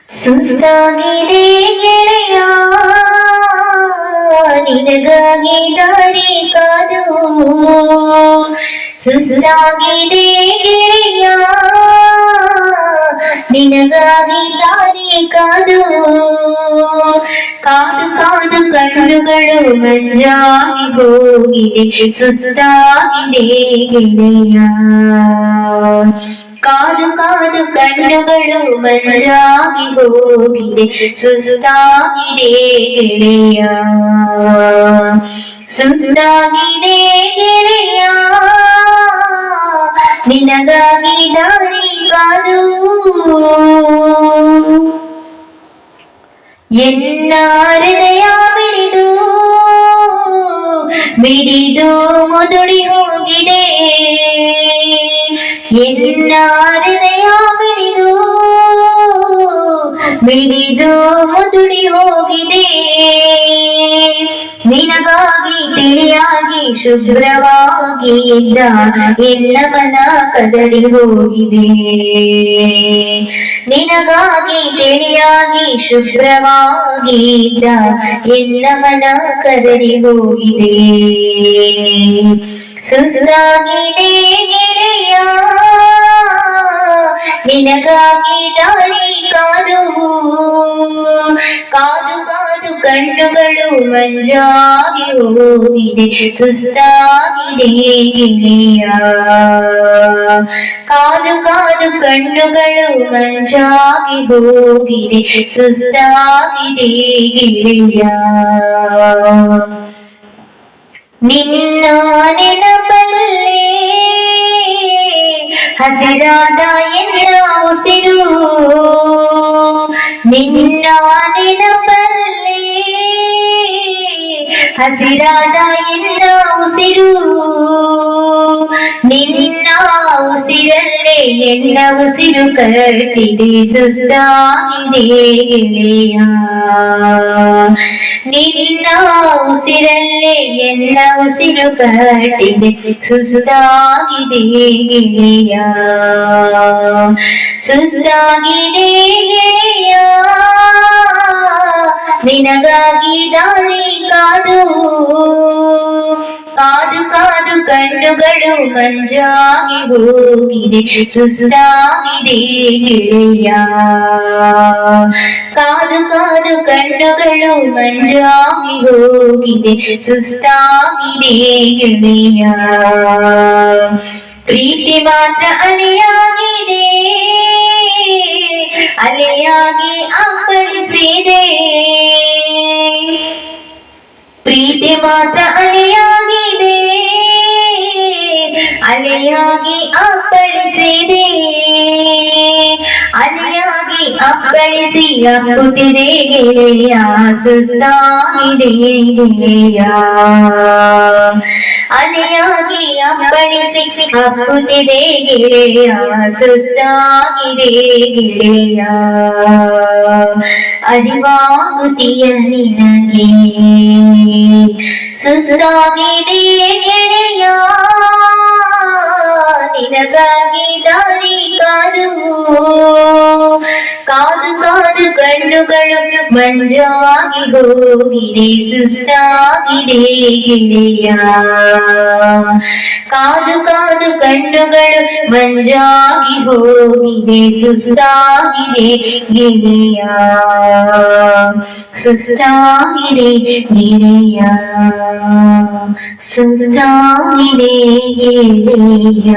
ಸುಸ್ತಾಗಿದೆ ಗೆಳೆಯ ನಿನಗಾಗಿ ದಾರಿ ಕಾದು. ಸುಸ್ತಾಗಿದೆ ಗೆಳೆಯ ನಿನಗಾಗಿ ದಾರಿ ಕಾದು. ಕಾದು ಕಾದು ಕಣ್ಣುಗಳು ಮಂಜಾಗಿ ಹೋಗಿದೆ. ಸುಸ್ತಾಗಿದೆ ಗೆಳೆಯ ಕಾದು ಕಾದು ಕಣ್ಣುಗಳು ಮಂಜಾಗಿ ಹೋಗಿದೆ. ಸುಸ್ತಾಗಿದೆ ಗೆಳೆಯ ಸುಸ್ತಾಗಿದೆ ಗೆಳೆಯ ನಿನಗಾಗಿ ದಾರಿ ಕಾದು. ಎನ್ನ ಹೃದಯ ಬಿಡಿದು ಬಿಡಿದು ಮುದುಡಿ ಹೋಗಿದೆ. ಎನ್ನ ಹೃದಯ ಬಿಡಿದು ಬಿಡಿದು ಮುದುಡಿ ಹೋಗಿದೆ. ನಿನಗಾಗಿ ತಿಳಿಯಾಗಿ ಶುಭ್ರವಾಗಿ ಇದ್ದ ಎಲ್ಲ ಮನ ಕದಡಿ ಹೋಗಿದೆ. ನಿನಗಾಗಿ ತಿಳಿಯಾಗಿ ಶುಭ್ರವಾಗಿ ಇದ್ದ ಎಲ್ಲ ಮನ ಕದಡಿ ಹೋಗಿದೆ. ಸುಸ್ತಾಗಿದೆ ಗೆಳೆಯ ನಿನಗಾಗಿ ದಾರಿ ಕಾದು. ಕಾದು ಕಾದು ಕಣ್ಣುಗಳು ಮಂಜಾಗಿ ಹೋಗಿದೆ. ಸುಸ್ತಾಗಿದೆ ಗೆಳೆಯ ಕಾದು ಕಾದು ಕಣ್ಣುಗಳು ಮಂಜಾಗಿ ಹೋಗಿದೆ. ಸುಸ್ತಾಗಿದೆ ಗೆಳೆಯ ನಿನ್ನ ನೆನಪಲ್ಲೇ ಹಸಿರಾದ ಎನ್ನ ಉಸಿರು. ನಿನ್ನ ನೆನಪಲ್ಲೇ ಹಸಿರಾದ ಎನ್ನ ಉಸಿರು. ನಿನ್ನ ಉಸಿರಲ್ಲೇ ಎನ್ನ ಉಸಿರು ಕಟ್ಟಿದೆ. ಸುಸ್ತಾಗಿದೆ ಗೆಳೆಯ ನಿನ್ನ ಉಸಿರಲ್ಲೇ ಎನ್ನ ಉಸಿರು ಕಟ್ಟಿದೆ. ಸುಸ್ತಾಗಿದೆ ಗೆಳೆಯ ಸುಸ್ತಾಗಿದೆ ಗೆಳೆಯ ನಿನಗಾಗಿ ದಾರಿ ಕಾದು. ಕಾದು ಕಾದು ಕಣ್ಣುಗಳು ಮಂಜಾಗಿ ಹೋಗಿದೆ. ಸುಸ್ತಾಗಿದೆ ಗೆಳೆಯ ಕಾದು ಕಾದು ಕಣ್ಣುಗಳು ಮಂಜಾಗಿ ಹೋಗಿದೆ. ಸುಸ್ತಾಗಿದೆ ಗೆಳೆಯ ಪ್ರೀತಿ ಮಾತ್ರ ಅಲೆಯಾಗಿದೆ. ಅಲೆಯಾಗಿ ಅಪ್ಪಳಿಸಿದೆ. ಪ್ರೀತಿ ಮಾತ್ರ ಅಲೆಯಾಗಿದೆ. ಅಲೆಯಾಗಿ ಅಪ್ಪಳಿಸಿದೆ. ಅಲೆಯಾಗಿ ಅಪ್ಪಳಿಸಿ ಅಪ್ಪುತ್ತಿದೆ ಗೆಳೆಯ. ಸುಸ್ತಾಗಿದೆ ಗೆಳೆಯ ಅಲೆಯಾಗಿ ಅಪ್ಪಳಿಸಿ ಅಪ್ಪುತ್ತಿದೆ ಗೆಳೆಯ. ಸುಸ್ತಾಗಿದೆ ಗೆಳೆಯ ಅರಿವಾಗುತ್ತೀಯ ನಿನಗೆ. ಸುಸ್ತಾಗಿದೆ ಗೆಳೆಯ ನಿನಗಾಗಿ ದಾರಿ ಕಾದು. ಕಾದು ಕಾದು ಕಣ್ಣುಗಳು ಮಂಜಾಗಿ ಹೋಗಿದೆ. ಸುಸ್ತಾಗಿದೆ ಗೆಳೆಯ ಕಾದು ಕಾದು ಕಣ್ಣುಗಳು ಮಂಜಾಗಿ ಹೋಗಿದೆ. ಸುಸ್ತಾಗಿದೆ ಗೆಳೆಯ ಸುಸ್ತಾಗಿದೆ ಗೆಳೆಯ ಸುಸ್ತಾಗಿದೆ ಗೆಳೆಯ.